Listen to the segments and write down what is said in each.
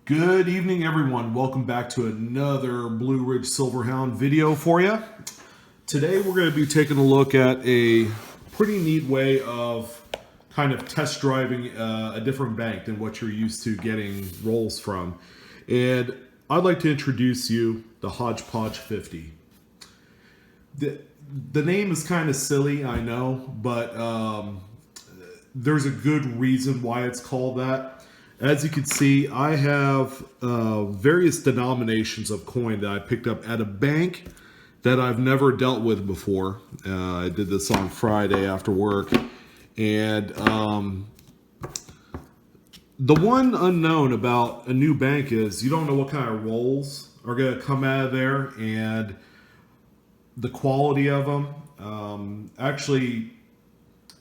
Good evening, everyone. Welcome back to another Blue Ridge Silverhound video for you. Today, we're going to be taking a look at a pretty neat way of kind of test driving a different bank than what you're used to getting rolls from. And I'd like to introduce you the Hodgepodge 50. The name is kind of silly, I know, but there's a good reason why it's called that. As you can see, I have various denominations of coin that I picked up at a bank that I've never dealt with before. I did this on Friday after work. And the one unknown about a new bank is you don't know what kind of rolls are going to come out of there and the quality of them.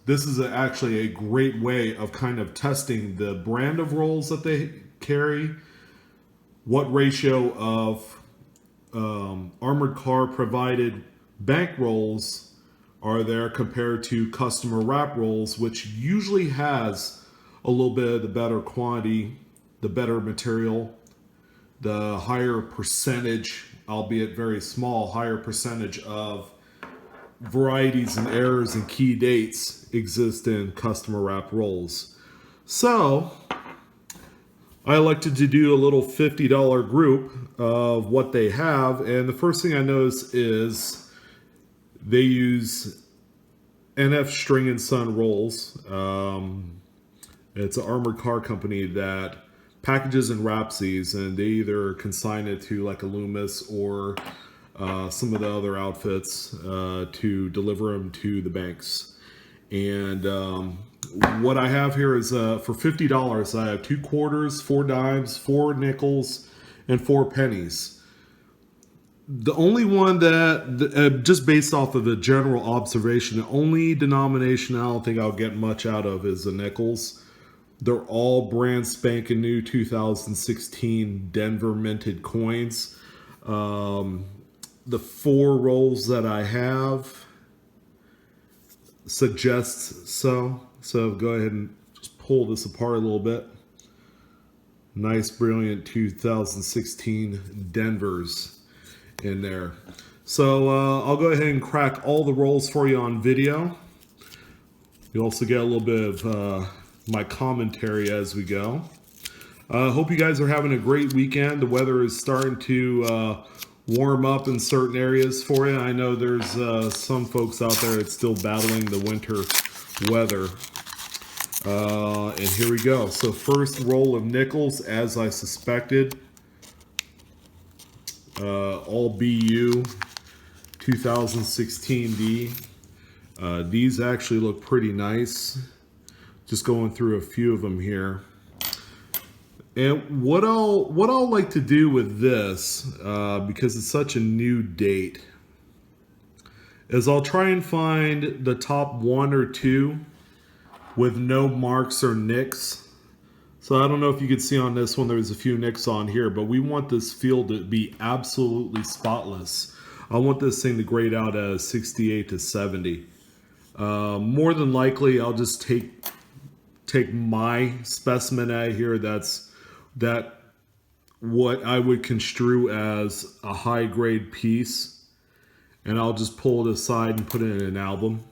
This is actually a great way of kind of testing the brand of rolls that they carry, what ratio of armored car provided bank rolls are there compared to customer wrap rolls, which usually has a little bit of the better quantity, the better material, the higher percentage, albeit very small, higher percentage of varieties and errors and key dates exist in customer wrap rolls. So I elected to do a little $50 group of what they have, and the first thing I notice is they use NF String and Son rolls. It's an armored car company that packages and wraps these, and they either consign it to like a Loomis or some of the other outfits to deliver them to the banks. And what I have here is for $50, I have 2 quarters, 4 dimes, 4 nickels, and 4 pennies. The only one that, just based off of the general observation, the only denomination I don't think I'll get much out of is the nickels. They're all brand spanking new 2016 Denver minted coins. The 4 rolls that I have suggests so. So go ahead and just pull this apart a little bit. Nice, brilliant 2016 Denvers in there. So I'll go ahead and crack all the rolls for you on video. You also get a little bit of my commentary as we go. Hope you guys are having a great weekend. The weather is starting to warm up in certain areas for you. I know there's some folks out there that's still battling the winter weather. And here we go. So first roll of nickels, as I suspected. All BU 2016D. These actually look pretty nice. Just going through a few of them here. And what I'll like to do with this, because it's such a new date, is I'll try and find the top 1 or 2 with no marks or nicks. So I don't know if you can see on this one, there's a few nicks on here, but we want this field to be absolutely spotless. I want this thing to grade out as 68 to 70. More than likely, I'll just take my specimen out of here. That's what I would construe as a high grade piece, and I'll just pull it aside and put it in an album.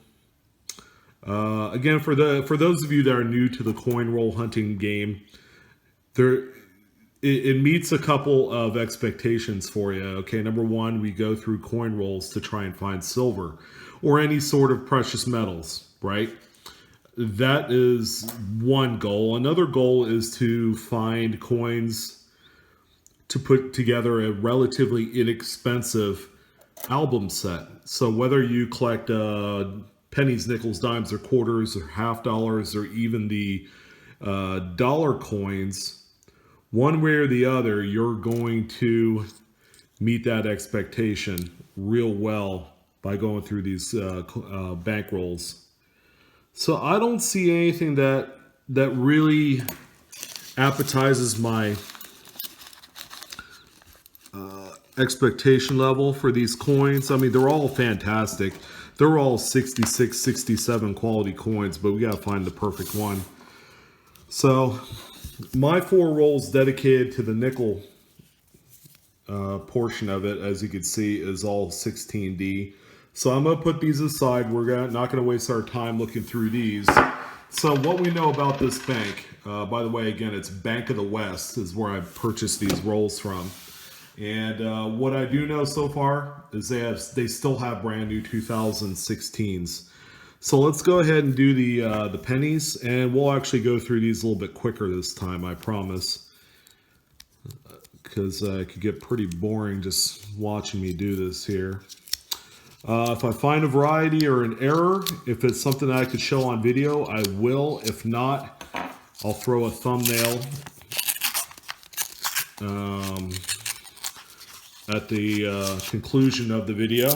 Again, for those of you that are new to the coin roll hunting game, it meets a couple of expectations for you. Okay, number 1, we go through coin rolls to try and find silver or any sort of precious metals, right? That is one goal. Another goal is to find coins to put together a relatively inexpensive album set. So whether you collect pennies, nickels, dimes, or quarters, or half dollars, or even the dollar coins, one way or the other, you're going to meet that expectation real well by going through these bank rolls. So I don't see anything that really appetizes my expectation level for these coins. I mean, they're all fantastic. They're all 66, 67 quality coins, but we got to find the perfect one. So My 4 rolls dedicated to the nickel portion of it, as you can see, is all 16D. So I'm going to put these aside. We're not going to waste our time looking through these. So what we know about this bank, by the way, again, it's Bank of the West is where I purchased these rolls from. And what I do know so far is they still have brand new 2016s. So let's go ahead and do the pennies, and we'll actually go through these a little bit quicker this time, I promise. Because it could get pretty boring just watching me do this here. If I find a variety or an error, if it's something that I could show on video, I will. If not, I'll throw a thumbnail at the conclusion of the video.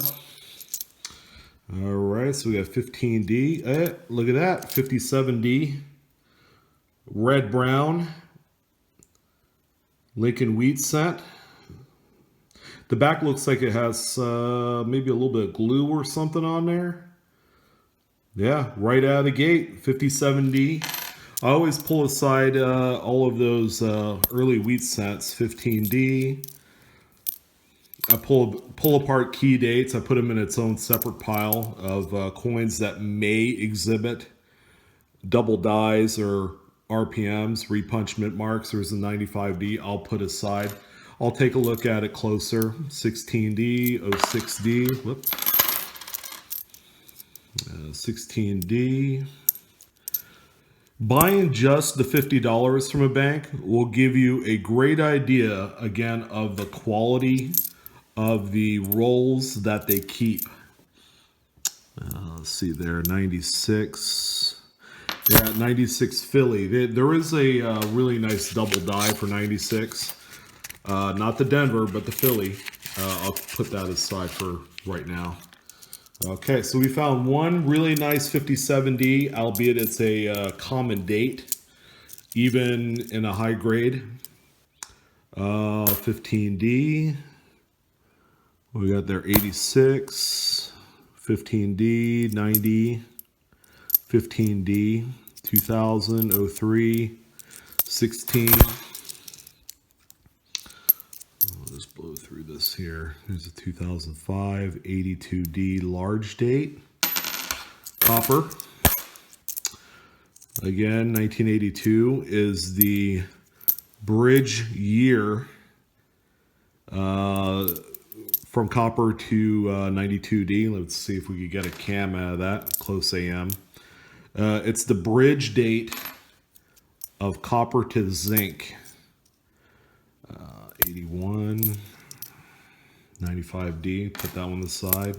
All right, so we got 15D. Look at that, 57D. Red brown. Lincoln wheat cent. The back looks like it has maybe a little bit of glue or something on there. Yeah, right out of the gate, 57D. I always pull aside all of those early wheat cents, 15D. I pull apart key dates. I put them in its own separate pile of coins that may exhibit double dies or RPMs, repunchment marks. There's a 95D I'll put aside. I'll take a look at it closer. 16D, 06D, whoop. 16D. Buying just the $50 from a bank will give you a great idea, again, of the quality of the rolls that they keep. Let's see there, 96. Yeah, 96 Philly. There is a really nice double die for 96. Not the Denver, but the Philly. I'll put that aside for right now. Okay, so we found one really nice 57D, albeit it's a common date, even in a high grade. 15D. We got there 86, 15D, 90, 15D, 2000, 03, 16. I'll just blow through this here. There's a 2005, 82D large date. Copper. Again, 1982 is the bridge year from copper to 92D. Let's see if we could get a cam out of that. Close AM. It's the bridge date of copper to zinc. 81, 95D. Put that one aside.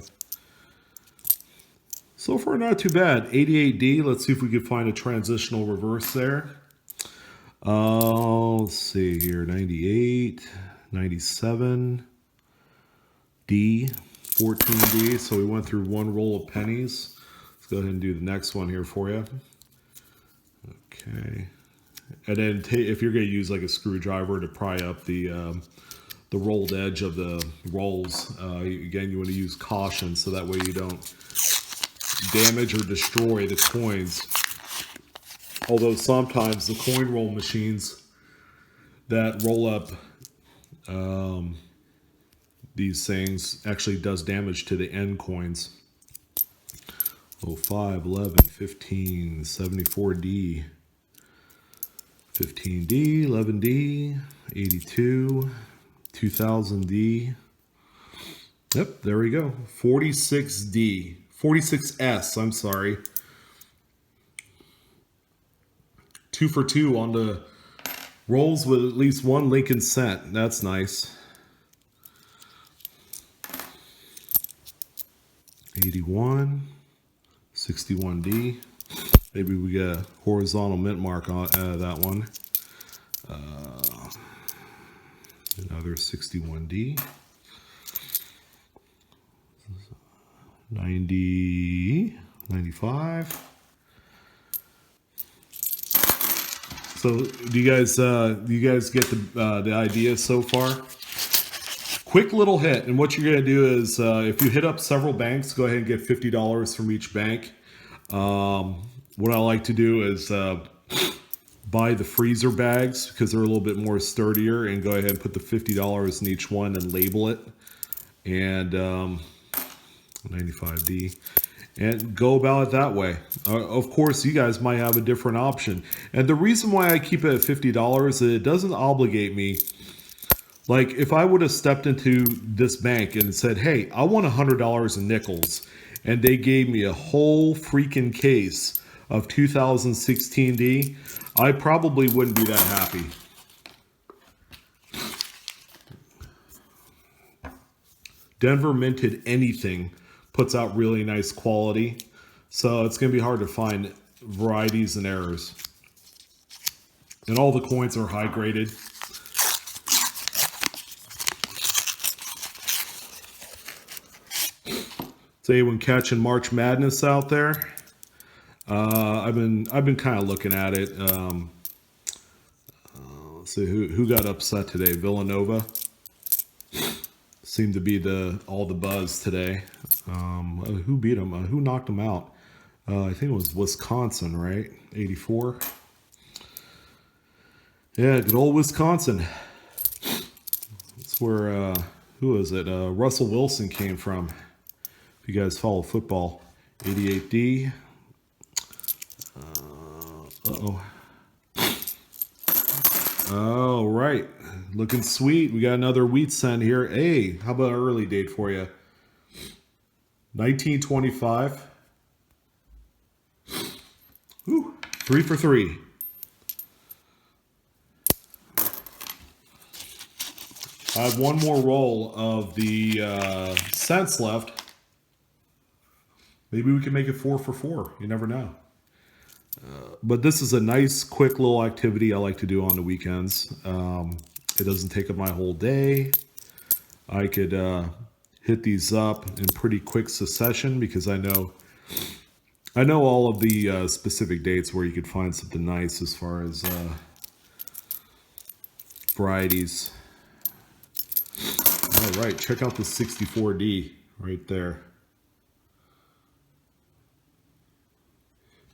So far, not too bad. 88D. Let's see if we can find a transitional reverse there. Let's see here. 98, 97. D, 14D. So we went through one roll of pennies. Let's go ahead and do the next one here for you. Okay. And then if you're going to use like a screwdriver to pry up the rolled edge of the rolls, again, you want to use caution so that way you don't damage or destroy the coins. Although sometimes the coin roll machines that roll up these things actually does damage to the end coins. 05, 11, 15, 74D, 15D, 11D, 82, 2000D. Yep, there we go. 46D, 46S, I'm sorry. 2 for 2 on the rolls with at least one Lincoln cent. That's nice. 81, 61D. Maybe we get a horizontal mint mark out of that one. Another 61D. 90, 95. So do you guys get the idea so far? Quick little hit, and what you're going to do is if you hit up several banks, go ahead and get $50 from each bank. What I like to do is buy the freezer bags because they're a little bit more sturdier, and go ahead and put the $50 in each one and label it. And 95D. And go about it that way. Of course, you guys might have a different option. And the reason why I keep it at $50 is it doesn't obligate me. Like, if I would have stepped into this bank and said, hey, I want $100 in nickels, and they gave me a whole freaking case of 2016D, I probably wouldn't be that happy. Denver Minted Anything puts out really nice quality, so it's going to be hard to find varieties and errors. And all the coins are high graded. So anyone catching March Madness out there? I've been kind of looking at it. Let's see who got upset today. Villanova seemed to be all the buzz today. Who beat them? Who knocked them out? I think it was Wisconsin, right? 84. Yeah, good old Wisconsin. That's where who is it? Russell Wilson came from. If you guys follow football, 88D. Oh, right. Looking sweet. We got another wheat cent here. Hey, how about an early date for you? 1925. Whew. 3 for 3. I have one more roll of the cents left. Maybe we can make it 4 for 4. You never know. But this is a nice, quick little activity I like to do on the weekends. It doesn't take up my whole day. I could hit these up in pretty quick succession because I know all of the specific dates where you could find something nice as far as varieties. All right, check out the 64D right there.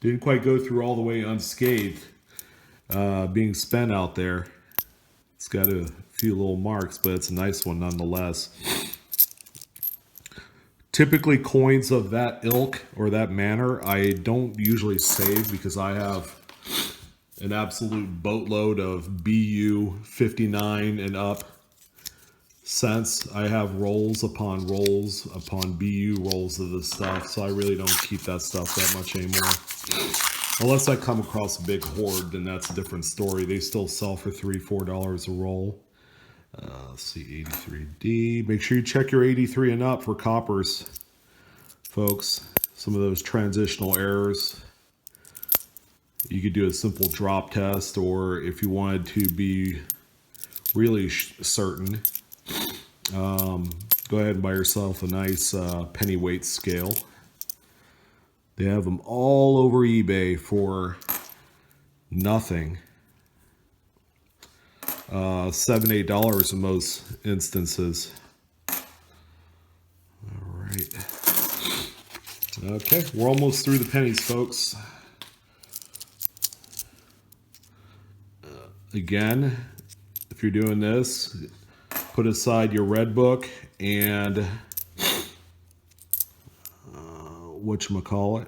Didn't quite go through all the way unscathed, being spent out there. It's got a few little marks, but it's a nice one nonetheless. Typically coins of that ilk or that manner, I don't usually save because I have an absolute boatload of BU 59 and up cents. I have rolls upon BU rolls of this stuff, so I really don't keep that stuff that much anymore. Unless I come across a big hoard, then that's a different story. They still sell for $3-4 a roll. Let's see, 83D. Make sure you check your 83 and up for coppers, folks. Some of those transitional errors. You could do a simple drop test, or if you wanted to be really certain, go ahead and buy yourself a nice penny weight scale. They have them all over eBay for nothing. $7-8 in most instances. All right. Okay, we're almost through the pennies, folks. Again, if you're doing this, put aside your red book and whatchamacallit,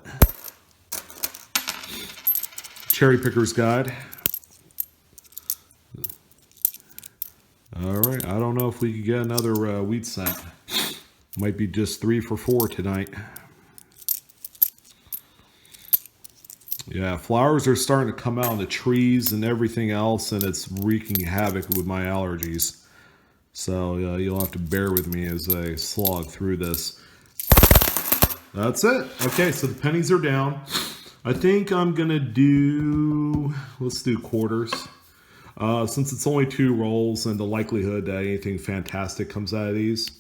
Cherry Picker's Guide. All right, I don't know if we could get another wheat cent. Might be just 3 for 4 tonight. Yeah, flowers are starting to come out on the trees and everything else, and it's wreaking havoc with my allergies. So you'll have to bear with me as I slog through this. That's it. Okay, so the pennies are down. I think I'm going to do, let's do quarters. Since it's only 2 rolls and the likelihood that anything fantastic comes out of these.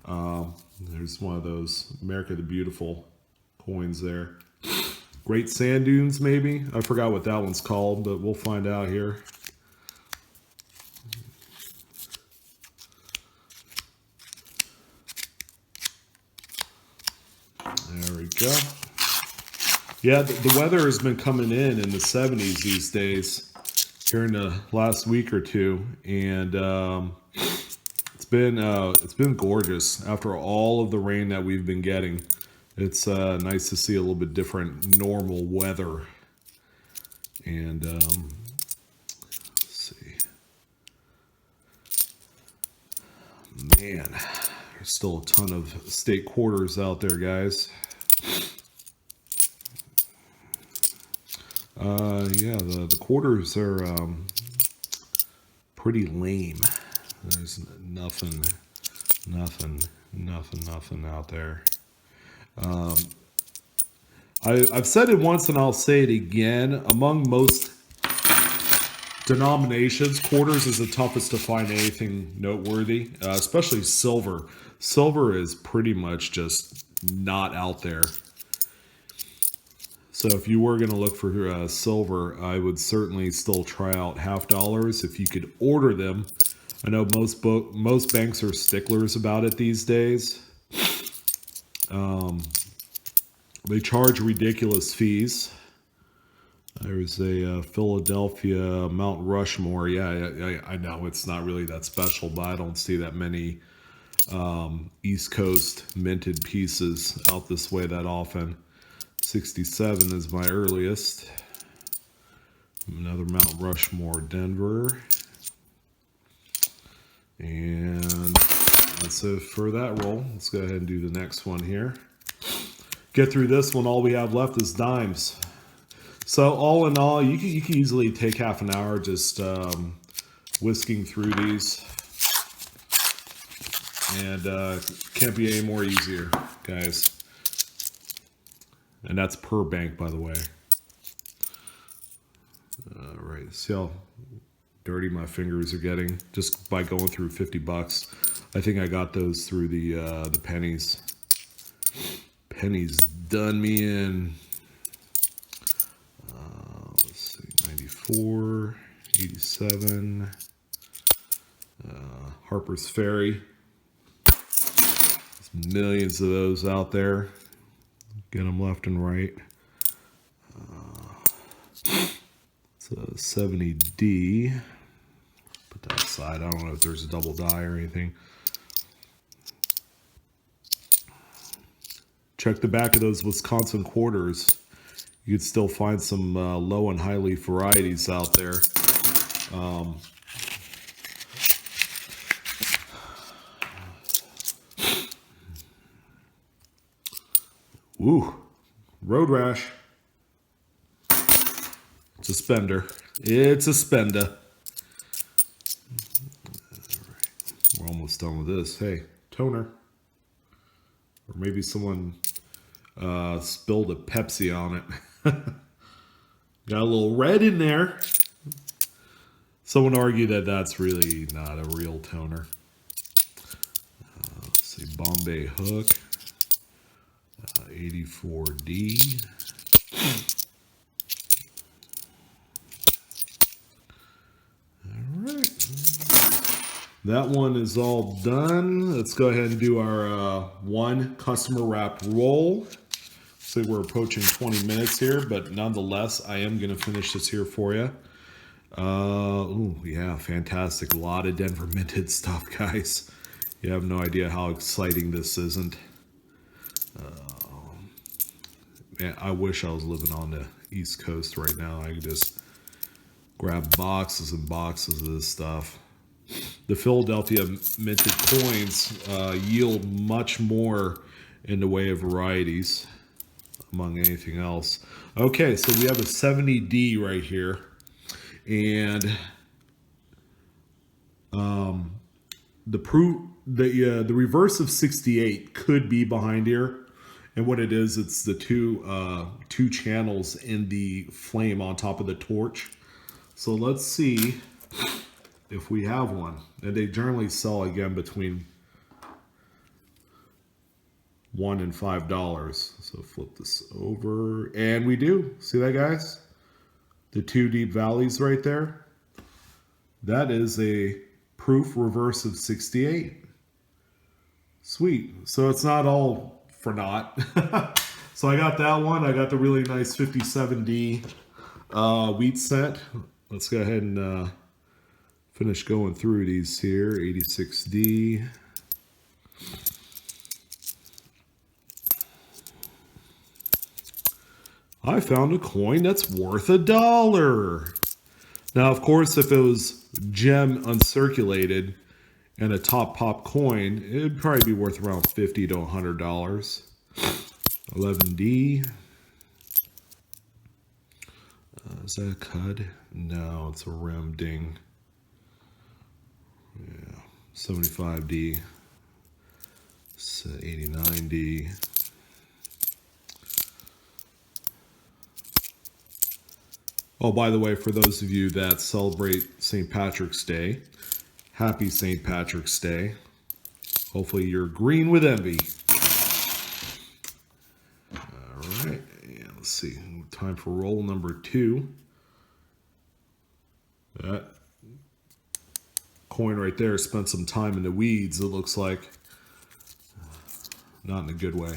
There's one of those America the Beautiful coins there. Great Sand Dunes, maybe? I forgot what that one's called, but we'll find out here. There we go. Yeah, the weather has been coming in the 70s these days. here in the last week or two, and it's been gorgeous after all of the rain that we've been getting. It's nice to see a little bit different normal weather. And let's see, man, there's still a ton of state quarters out there, guys. Yeah, the quarters are pretty lame. There's nothing out there. I've said it once and I'll say it again. Among most denominations, quarters is the toughest to find anything noteworthy, especially silver. Silver is pretty much just not out there. So if you were going to look for silver, I would certainly still try out half dollars if you could order them. I know most banks are sticklers about it these days. They charge ridiculous fees. There's a Philadelphia Mount Rushmore. Yeah, I know it's not really that special, but I don't see that many East Coast minted pieces out this way that often. 67 is my earliest. Another Mount Rushmore, Denver. And that's it for that roll. Let's go ahead and do the next one here. Get through this one. All we have left is dimes. So all in all, you can easily take half an hour just whisking through these. And can't be any more easier, guys. And that's per bank, by the way. All right, see how dirty my fingers are getting just by going through 50 bucks. I think I got those through the pennies. Pennies done me in. Let's see, 94, 87. Harper's Ferry. There's millions of those out there. Get them left and right. It's a 70D. Put that aside. I don't know if there's a double die or anything. Check the back of those Wisconsin quarters. You could still find some low and high leaf varieties out there. Ooh, road rash. It's a spender. It's a spender. All right. We're almost done with this. Hey, toner. Or maybe someone spilled a Pepsi on it. Got a little red in there. Someone argued that that's really not a real toner. Let's see, Bombay Hook. 84D. All right. That one is all done. Let's go ahead and do our one customer wrap roll. So we're approaching 20 minutes here, but nonetheless, I am going to finish this here for you. Ooh, yeah, fantastic. A lot of Denver minted stuff, guys. You have no idea how exciting this isn't. Man, I wish I was living on the East Coast right now. I could just grab boxes and boxes of this stuff. The Philadelphia minted coins yield much more in the way of varieties among anything else. Okay, so we have a 70D right here. And the reverse of 68 could be behind here. And what it is, it's the two channels in the flame on top of the torch. So let's see if we have one. And they generally sell again between $1 and $5. So flip this over, and we do. See that, guys? The two deep valleys right there. That is a proof reverse of 68. Sweet. So it's not all for naught. So I got that one. I got the really nice 57D wheat cent. let's go ahead and finish going through these here. 86D. I found a coin that's worth $1. Now, of course, if it was gem uncirculated and a top pop coin, it'd probably be worth around $50 to $100. 11D. Is that a cud? No, it's a rim ding. Yeah, 75D. 89D. Oh, by the way, for those of you that celebrate St. Patrick's Day, happy St. Patrick's Day. Hopefully you're green with envy. All right, yeah, let's see. Time for roll number 2. That coin right there spent some time in the weeds, it looks like. Not in a good way.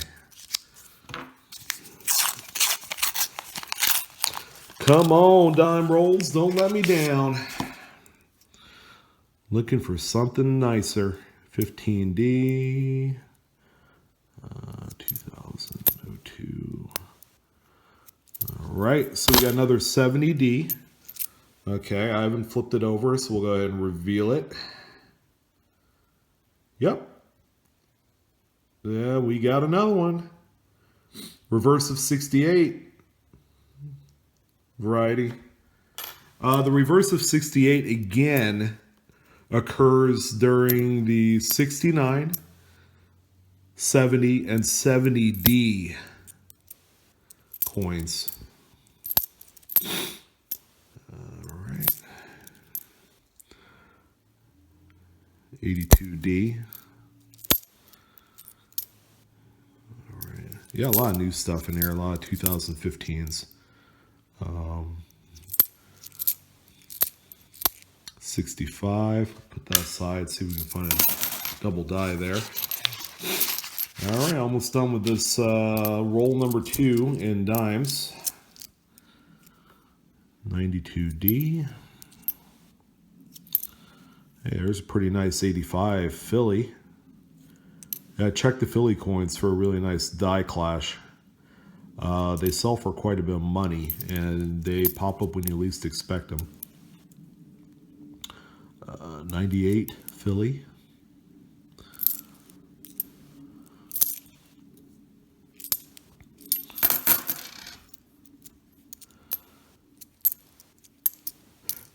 Come on, dime rolls, don't let me down. Looking for something nicer. 15D. 2002. All right, so we got another 70D. Okay, I haven't flipped it over, so we'll go ahead and reveal it. Yep. Yeah, we got another one. Reverse of 68. Variety. The reverse of 68 again occurs during the 69, 70, and 70D coins. All right. 82D. All right. Yeah, a lot of new stuff in here. A lot of 2015s. 65. Put that aside. See if we can find a double die there. All right, almost done with this roll number 2 in dimes. 92D. Hey, there's a pretty nice 85 Philly. Yeah, check the Philly coins for a really nice die clash. They sell for quite a bit of money, and they pop up when you least expect them. 98 Philly.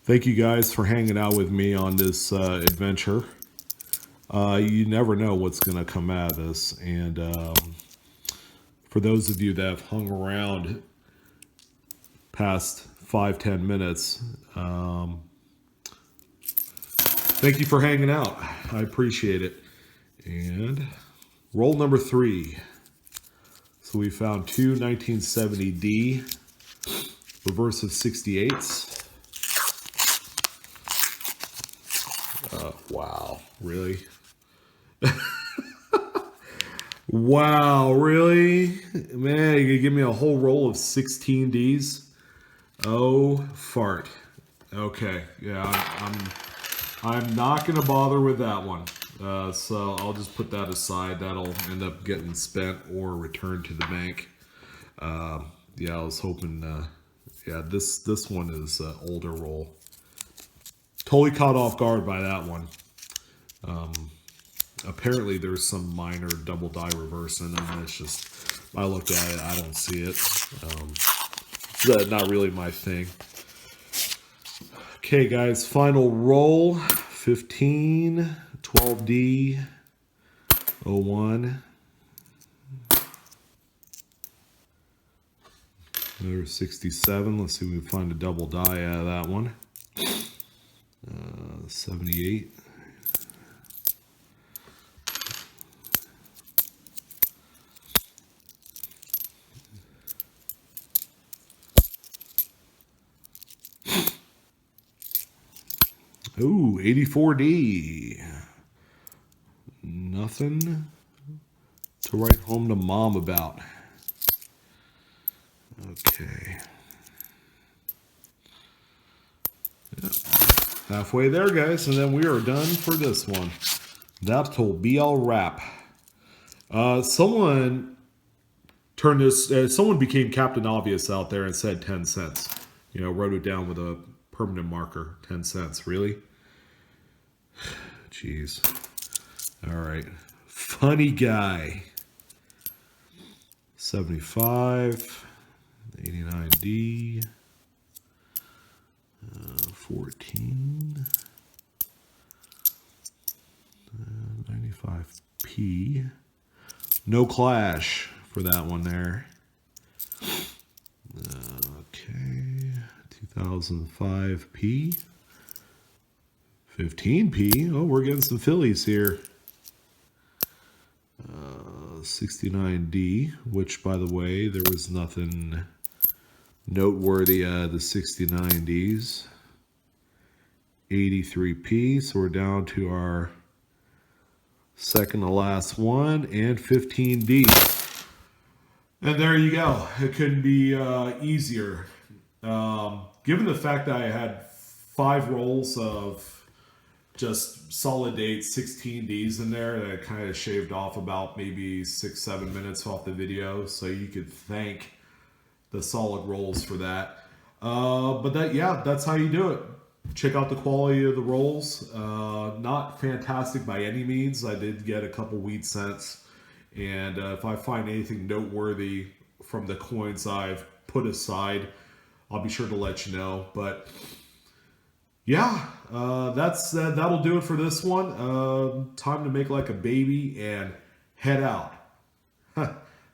Thank you guys for hanging out with me on this adventure. You never know what's going to come out of this, and for those of you that have hung around past 5-10 minutes, thank you for hanging out. I appreciate it. And roll number 3. So we found 2 1970D, reverse of 68s. Wow, really? Wow, really? Man, you gonna give me a whole roll of 16Ds? Oh, fart. Okay, yeah, I'm not gonna bother with that one. So I'll just put that aside. That'll end up getting spent or returned to the bank. Yeah, I was hoping. Yeah, this one is older roll. Totally caught off guard by that one. Apparently there's some minor double die reverse in them. It's just, I looked at it, I don't see it. That's not really my thing. Okay, guys, final roll. 15, 12D, 01. Another 67. Let's see if we can find a double die out of that one. 78. Ooh, 84D. Nothing to write home to mom about. Okay. halfway there, guys, and then we are done for this one. That will be a wrap. Someone turned this. Someone became Captain Obvious out there and said 10 cents. You know, wrote it down with a permanent marker. 10 cents, really? Jeez. All right. Funny guy. 75. 89D. 14. 95P. No clash for that one there. Okay. 2005P. 15P. Oh, we're getting some Phillies here. 69D, which, by the way, there was nothing noteworthy out of the 69Ds. 83P, so we're down to our second to last one, and 15D. And there you go. It couldn't be easier. Given the fact that I had 5 rolls of just solid date 16Ds in there, that I kind of shaved off about maybe 6-7 minutes off the video, so you could thank the solid rolls for that. But that's how you do it. Check out the quality of the rolls. Not fantastic by any means. I did get a couple weed cents, and if I find anything noteworthy from the coins I've put aside, I'll be sure to let you know. But yeah, that'll do it for this one. Time to make like a baby and head out.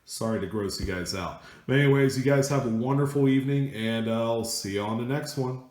Sorry to gross you guys out. But anyways, you guys have a wonderful evening, and I'll see you on the next one.